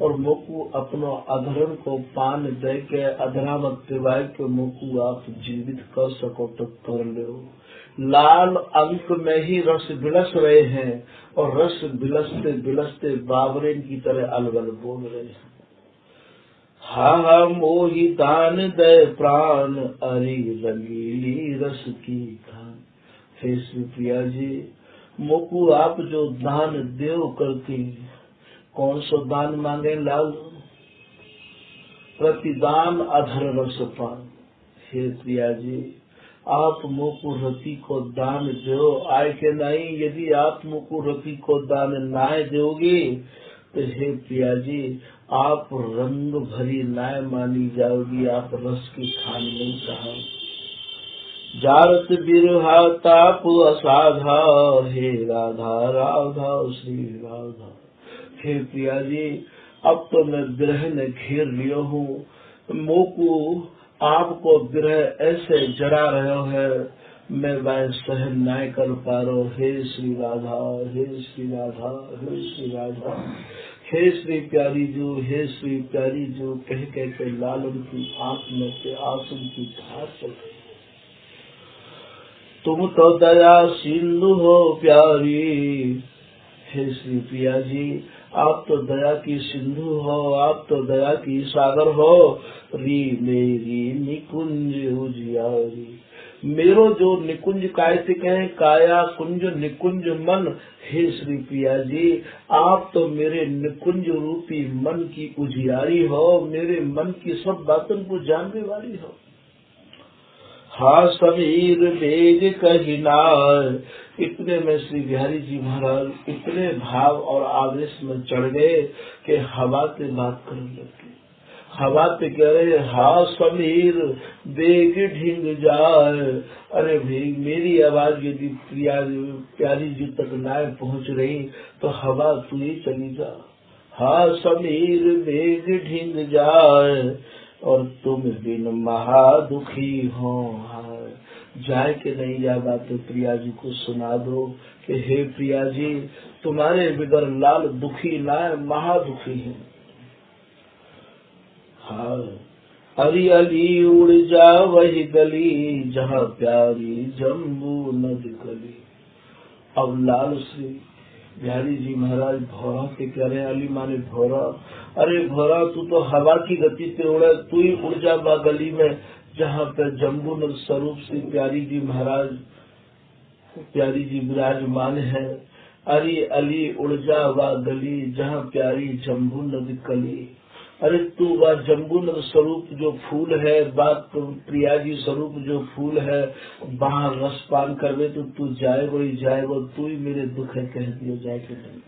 और मुकु अपनो अधरण को पान दे के अधरामत पिवाय के मुकु आप जीवित कर सको तो कर लो। लाल अंक में ही रस बिलस रहे हैं और रस बिलसते बिलसते बावरेन की तरह अलगल बोल रहे हैं। हा मोही दान दे प्राण, अरी रंगीली रस की खान। हे श्री प्रिया जी मोकू आप जो दान देव करके कौन सो दान मांगे लाल। प्रतिदान अधर रस पान। हे प्रिया जी आप मोकू रति को दान दो आय के नहीं। यदि आप मोकू रति को दान नाय दोगे तो हे प्रिया जी आप रंग भरी नाय मानी जाओगी। आप रस की खान नहीं कहा। जारत बिरहा ताप असाधा, हे राधा राधा श्री राधा। हे प्रिया जी अब तो मैं विरह ने घेर लिया हूँ। मोकू आपको विरह ऐसे जरा रहे है मैं वह सहन नहीं कर पा रहा। हे श्री राधा, हे श्री राधा, हे श्री राधा। हे श्री प्यारी जो, हे श्री प्यारी जो कह कह के लालन की आंख में से आंसू की धार चल रही। तुम तो दया सिंधु हो प्यारी। हे श्री प्रिया जी आप तो दया की सिंधु हो, आप तो दया की सागर हो। री मेरी निकुंज उजियारी। मेरो जो निकुंज कायतिक है काया कुंज निकुंज मन। हे श्री प्रिया जी आप तो मेरे निकुंज रूपी मन की उजियारी हो। मेरे मन की सब बातों को जानने वाली हो। हा समीर वेग कहिनार। इतने में श्री बिहारी जी महाराज इतने भाव और आवेश में चढ़ गए कि हवा से बात करने लगे। हवा पे कह रहे हा समीर वेग ढिंग जाए। अरे भाई मेरी आवाज यदि प्यारी जी तक ना पहुंच रही तो हवा तू ही चली जा। हा समीर वेग ढिंग जाए और तुम बिन महा दुखी हो। जाए के नहीं जा बातें प्रिया जी को सुना दो कि हे प्रिया जी तुम्हारे बिगर लाल दुखी ना महा दुखी है। हाँ अरी अली उड़ जा वही गली जहाँ प्यारी जम्बू नद गली। अब लाल श्री बिहारी जी महाराज भौरा के कह रहे अली माने भौरा। अरे भौरा तू तो हवा की गति पे उड़े, तू ही उड़ जा बा गली में जहाँ पे जम्बू नद स्वरूप श्री प्यारी जी महाराज प्यारी जी विराजमान है। अरे अली उड़ जा वा गली जहाँ प्यारी जम्बू नद कली। अरे तू वह जम्बूनर स्वरूप जो फूल है, बात प्रिया जी स्वरूप जो फूल है, वहाँ रसपान करवे तो तू जाएगो ही जाएगो, तू ही मेरे दुख है कह दियो जाए के नहीं।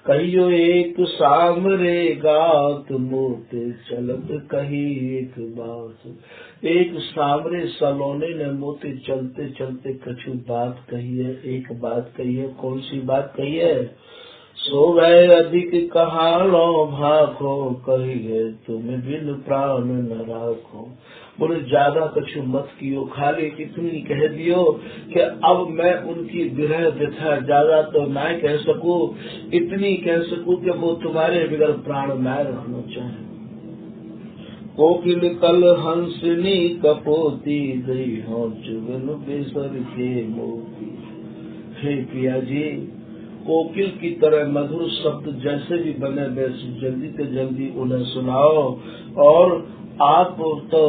कहियो एक सामरे गात मोते चलत कही एक बात, एक सामरे सलोने ने मोते चलते चलते कछु बात कही है, एक बात कही है। कौन सी बात कही है? सो गए अधिक कहालो भाखो, कही है तुम बिन प्राण न राखो। बोले ज्यादा कछु मत कियो, खाली इतनी कह दियो कि अब मैं उनकी विरह व्यथा ज्यादा तो ना कह सकूं, इतनी कह सकूं कि वो तुम्हारे बगैर प्राण न रहना चाहे। कोकिल कल हंसनी कपोती, दई हो चुगन बेसर के मोती। हे पिया जी, कोकिल की तरह मधुर शब्द जैसे भी बने वैसे जल्दी से जल्दी उन्हें सुनाओ। और आप तो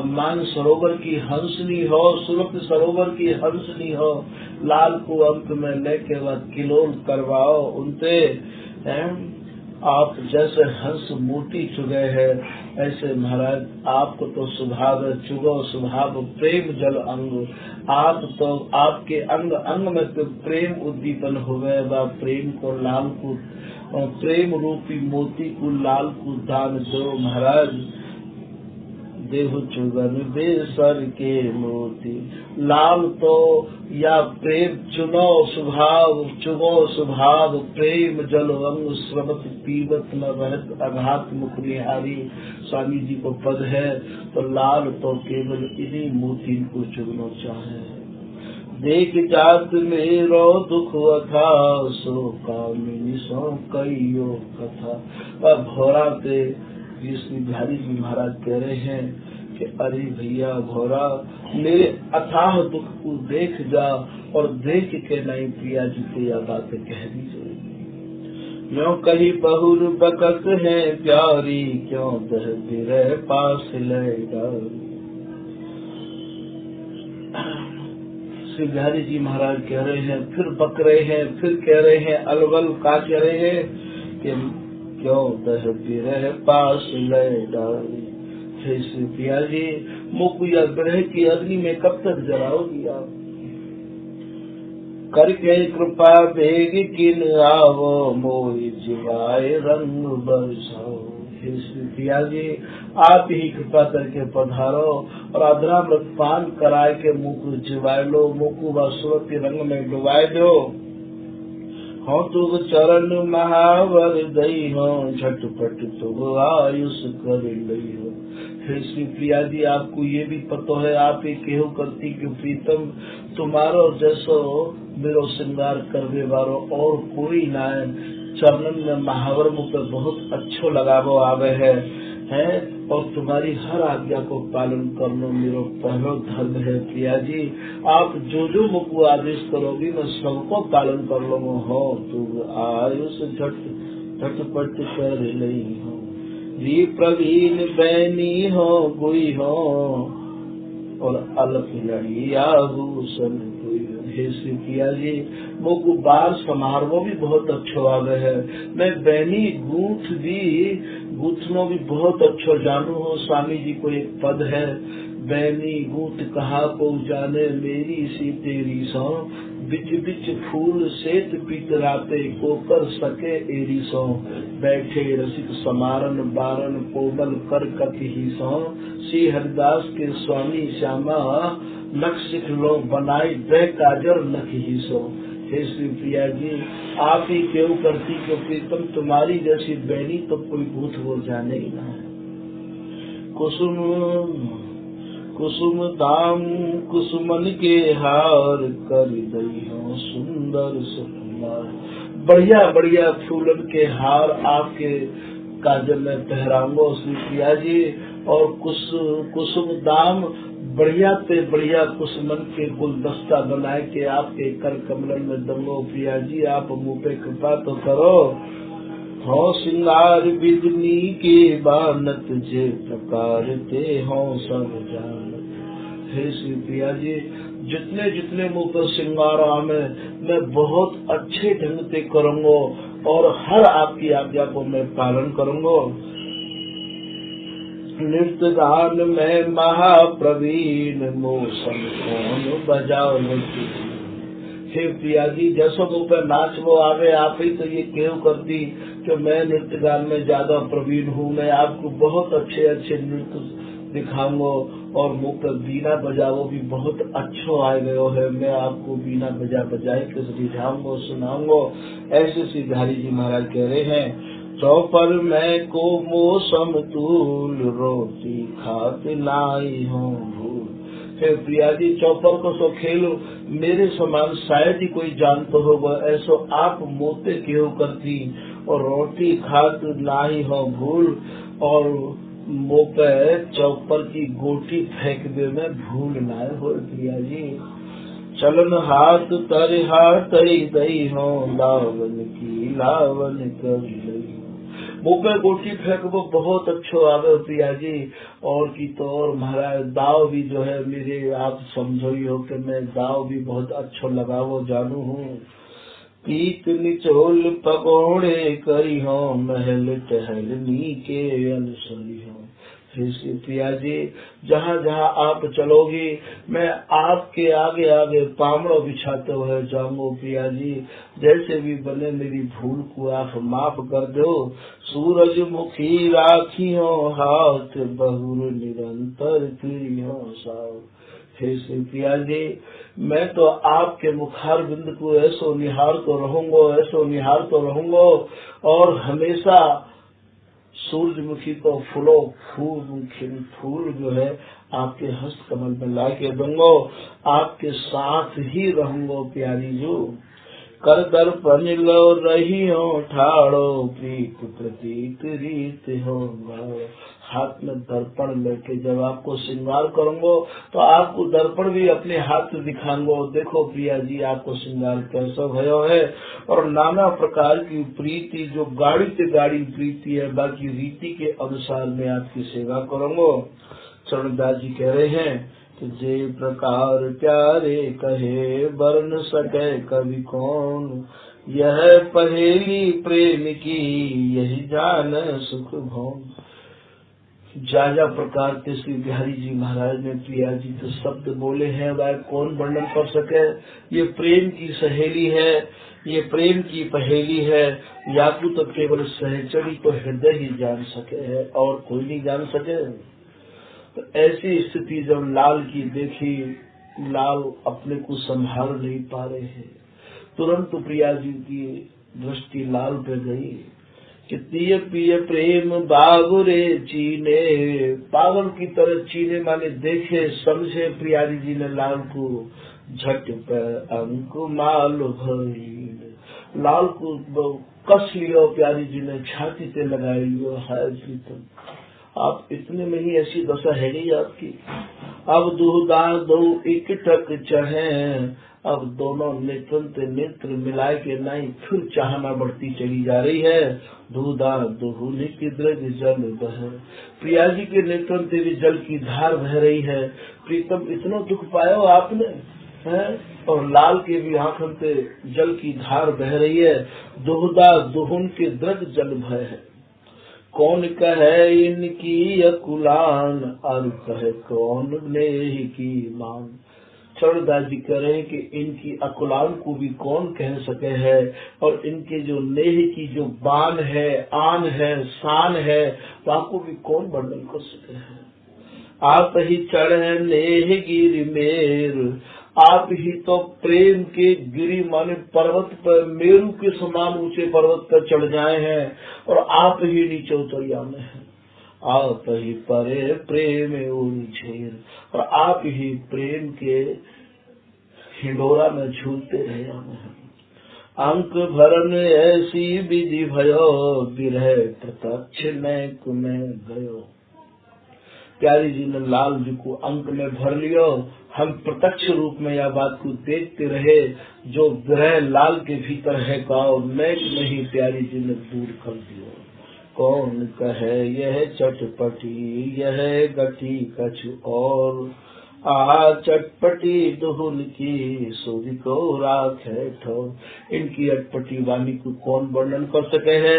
मान सरोवर की हंसनी हो, सुरत सरोवर की हंसनी हो, लाल को अंक में लेके वह किलोल करवाओ उनसे। आप जैसे हंस मोती चुगे है, ऐसे महाराज आपको तो स्वभाव चुगो स्वभाव प्रेम जल अंग। आप तो आपके अंग अंग में तो प्रेम उद्दीपन हो गए, वह प्रेम को लाल को, प्रेम रूपी मोती को लाल को दान दो महाराज। देहु चुगन बेसर के मोती, लाल तो या प्रेम चुनो स्वभाव, चुगो स्वभाव प्रेम जल अंग, स्रवत पीवत न रहत अघात मुख निहारी। स्वामी जी को पद है तो लाल तो केवल इन्हीं मोती को चुगना चाहे। देख जात मेरो दुख अथा, सो कामिनी सो कईयो कथा। भोरा पे श्री बिहारी जी महाराज कह रहे हैं कि अरे भैया भोरा, मेरे अथाह दुख को देख जा, और देख के नहीं प्रिया जी को यह बातें कह दीजिए। क्यों कही बहुर बकत है प्यारी, क्यों दह बिरह पास ले डारी। श्री बिहारी जी महाराज कह रहे हैं, फिर बक रहे हैं, फिर कह रहे हैं, अलवल का कह रहे हैं कि क्यों दह बिरह पास ले डारी। श्री पिया जी, मुख या ग्रह की अग्नि में कब तक जलाओगी आप? करके कृपा बेग किन आवो, मोहि जिवाए रंग बरसाओ। श्री पिया जी, आप ही कृपा करके पधारो और अधरामृत पान कराए के मुँह को जिवाए लो, मुँह को बासुरती रंग में डुबाए दो। हो तुम चरण महावर दई हो, झटपट तुम आयुष कर लई हो। श्री प्रिया जी, आपको ये भी पता है, आप ही केहू करती कि प्रीतम तुम्हारो जैसो मेरो श्रृंगार करवे वारो और कोई ना है। चरणन में महावर मुझे बहुत अच्छो लगावो आवे है और तुम्हारी हर आज्ञा को पालन करना मेरो पहलो धर्म है। प्रिया जी, आप जो जो मुझको आदेश करोगी मैं सबको पालन कर लूंगा। हो तू आयुष झटपट कर लई हो, जी प्रवीण बैनी हो गुई हो, और अलग लड़ी आभूषण कोई। हे श्री प्रिया जी, मुझको बाल समारोह भी बहुत अच्छा आ गए है। मैं बैनी गूंथ भी गूंथनो भी बहुत अच्छा जानू हूँ। स्वामी जी को एक पद है, बैनी गूंथ कहा को जाने, मेरी सी तेरी सौ, बिच बिच फूल सेत पितराते, को कर सके एरी सौ। बैठे रसिक समारन बारन, कोमल कर कति ही सौ। श्री हरिदास के स्वामी श्यामा, नक्शिख लो बनाई दे काजर नख ही सो। हे श्री प्रिया जी, आप ही क्यों करती कि प्रीतम तुम्हारी जैसी बैनी तो कोई भूत हो जाने ही ना। कुसुम कुसुम दाम कुसुमन के हार, कर दई हो सुंदर सुकुमार। बढ़िया बढ़िया फूलन के हार आपके काजल में पहराऊंगा श्री प्रिया जी। और कुसुम दाम बढ़िया पे बढ़िया कुसुमन के गुलदस्ता बनाए के आपके कर कमलन में दूंगो। प्रिया जी, आप मुँह पे कृपा तो करो। हो श्रृंगार बिजली के बानत, जे प्रकार ते हो सब जानत। हे श्री प्रिया जी, जितने जितने मुँह पर श्रृंगार आवे मैं बहुत अच्छे ढंग से करूँगा और हर आपकी आज्ञा को मैं पालन करूँगा। नृत्य गान में महाप्रवीण मौसम कौन बजाओ। हे प्रिया जी, जैसो मुँह पे नाच वो आवे, आप ही तो ये केव कर दी कि मैं नृत्य गान में ज्यादा प्रवीण हूँ, मैं आपको बहुत अच्छे अच्छे नृत्य दिखाऊंगा और मुँह पे बीना बजाओ भी बहुत अच्छो आए गयो है, मैं आपको बीना बजाए के रिझाऊंगा सुनाऊंगा। ऐसे श्री बिहारी जी महाराज कह रहे हैं, चौपर में को मौसम तूल रोटी खाते लाई हूँ भूल। हे प्रिया जी, चौपर को सो खेलो मेरे समान शायद ही कोई जानतो होगा, ऐसो आप मोते क्यों करती और रोटी खात लाई हो भूल, और मुँह पे चौपर की गोटी फेंक दे में भूल ना हो। प्रिया जी, चलन हाथ तर हाथ दई हो, लावन की लावन कर लई। मुँह पे गोटी फेंक वो बहुत अच्छो आवे प्रिया जी, और की तो और महाराज दाव भी जो है मेरे आप समझो ही हो कि मैं दाव भी बहुत अच्छो लगावो जानू हूँ। पीत निचोल पकौड़े करी हो, महल टहलनी के अनुसरी हो। प्रिया जी, जहाँ जहाँ आप चलोगी मैं आपके आगे आगे पामड़ो बिछाते हुए जाऊंगा। प्रिया जी, जैसे भी बने मेरी भूल को आप माफ कर दो। सूरजमुखी राखी हो हाथ, बहुर निरंतर फिरी हो साव। हे श्री प्रिया जी, मैं तो आपके मुखार बिंद को ऐसो निहारतो रहूंगा, ऐसो निहारतो रहूंगा, और हमेशा सूरजमुखी को फूल जो है आपके हस्त कमल में ला के दूंगा, आपके साथ ही रहूंगा। प्यारी जो कर दर्पण लो रही हो ठाड़ो, प्रीत प्रतीत रीत हो। हाथ में दर्पण लेके जब आपको श्रृंगार करूंगा तो आपको दर्पण भी अपने हाथ से दिखाऊंगा, देखो प्रिया जी आपको श्रृंगार कैसा भयो है। और नाना प्रकार की प्रीति जो गाड़ी से गाड़ी प्रीति है, बाकी रीति के अनुसार मैं आपकी सेवा करूंगा। चरणदास जी कह रहे हैं कि जे प्रकार प्यारे कहे वर्ण सके कवि कौन, यह पहेली प्रेम की यही जान सुख भौन। जा प्रकार के श्री बिहारी जी महाराज ने प्रिया जी तो शब्द बोले हैं, वह कौन वर्णन कर सके। ये प्रेम की सहेली है, ये प्रेम की पहेली है, याकू तो केवल सहचरी तो हृदय ही जान सके है और कोई नहीं जान सके। तो ऐसी स्थिति जब लाल की देखी, लाल अपने को संभाल नहीं पा रहे हैं, तुरंत प्रिया जी की दृष्टि लाल पे गई कि पिय पिय प्रेम बाबुरे चीने, पागल की तरह चीने माने देखे समझे प्रिया जी ने लाल को। झट पर अंक माल भरी, लाल को कस लियो प्यारी जी ने, छाती से लगाए लियो। हाय प्रीतम, आप इतने में ही ऐसी दशा है गई आपकी। अब दूधा दो इकटक चढ़े, अब दोनों नेत्र मिलाए के नहीं, फिर चाहना बढ़ती चली जा रही है। दूधा दुहुनी की द्रग जल बह, प्रिया जी के नेत्र से भी जल की धार बह रही है। प्रीतम, इतना दुख पायो आपने है, और लाल के भी आंखों से जल की धार बह रही है। दुहदा दुहुन के द्रग जल भय है। कौन कहे इनकी अकुलान, और कहे कौन नेह की मान। चरणदास जी कह रहे हैं कि इनकी अकुलान को भी कौन कह सके है, और इनके जो नेह की जो बान है, आन है, शान है, तो आपको भी कौन वर्णन कर सके है। आप ही चढ़े नेह गिरि मेर, आप ही तो प्रेम के गिरी माने पर्वत पर, मेरू के समान ऊंचे पर्वत पर चढ़ जाए हैं, और आप ही नीचे उतरिया में हैं। आप ही परे प्रेम उलझेर, और आप ही प्रेम के हिंडोरा में झूलते रहे हैं। अंक भरन ऐसी विधि भयो, बिरह प्रत्यक्ष नैक में गयो। प्यारी जी ने लाल जी को अंक में भर लियो, हम प्रत्यक्ष रूप में यह बात को देखते रहे, जो ग्रह लाल के भीतर है गाँव नैक नहीं प्यारी जी ने दूर कर दियो। कौन कहे यह चटपटी, यह गठी कछु और, आ चटपटी दुहुल की सुधि को राखे ठोर। इनकी अटपटी वाणी को कौन वर्णन कर सके है।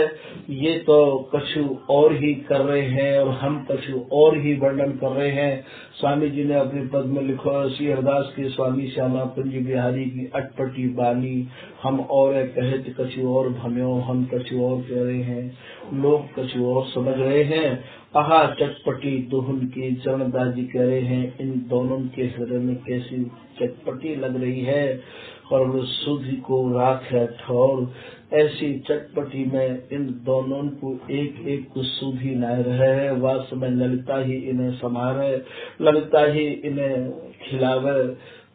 ये तो कछु और ही कर रहे हैं और हम कछु और ही वर्णन कर रहे हैं। स्वामी जी ने अपने पद में लिखा, श्री हरदास के स्वामी श्यामा कुंज बिहारी की अटपटी वाणी हम और कहते कछु और भम्यो, हम कछु और कह रहे हैं, लोग कछु और समझ रहे हैं। आहा चटपटी दुहुन की चरणदास जी कह रहे हैं, इन दोनों के हृदय में कैसी चटपटी लग रही है और वो सुधि को राख है ठौर। ऐसी चटपटी में इन दोनों को एक एक को सुधि नाय रहे है। वास में ललिता ही इन्हें समारे, ललिता ही इन्हें खिलावे।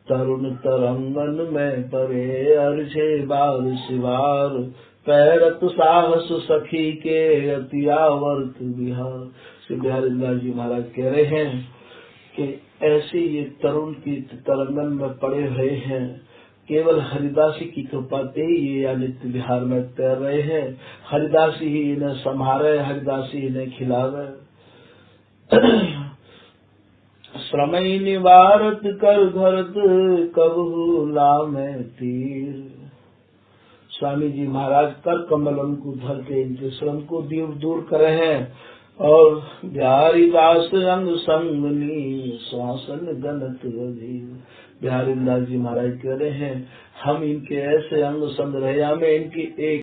तरुण तरंगन में परे अर्झे बार सिवार, पैरत साहस सखी के अतियावर्त बिहार। श्री बिहारी लाल जी महाराज कह रहे हैं कि ऐसे ये तरुण की तरंगन में पड़े हुए हैं, केवल हरिदासी की कृपा से ये या नित्य विहार में तैर रहे हैं। हरिदासी ही इन्हें संभारे, हरिदासी इन्हें खिलावे। श्रमय निवारत कर धरत कबहू लामे तीर। स्वामी जी महाराज कर कमलन को धर के इनके श्रम को दूर करे हैं। और बिहारी दास अंग संगनी श्वासन गणत अधीर। बिहारी दास जी महाराज कह रहे हैं, हम इनके ऐसे अंग संग रहे, हमें इनकी एक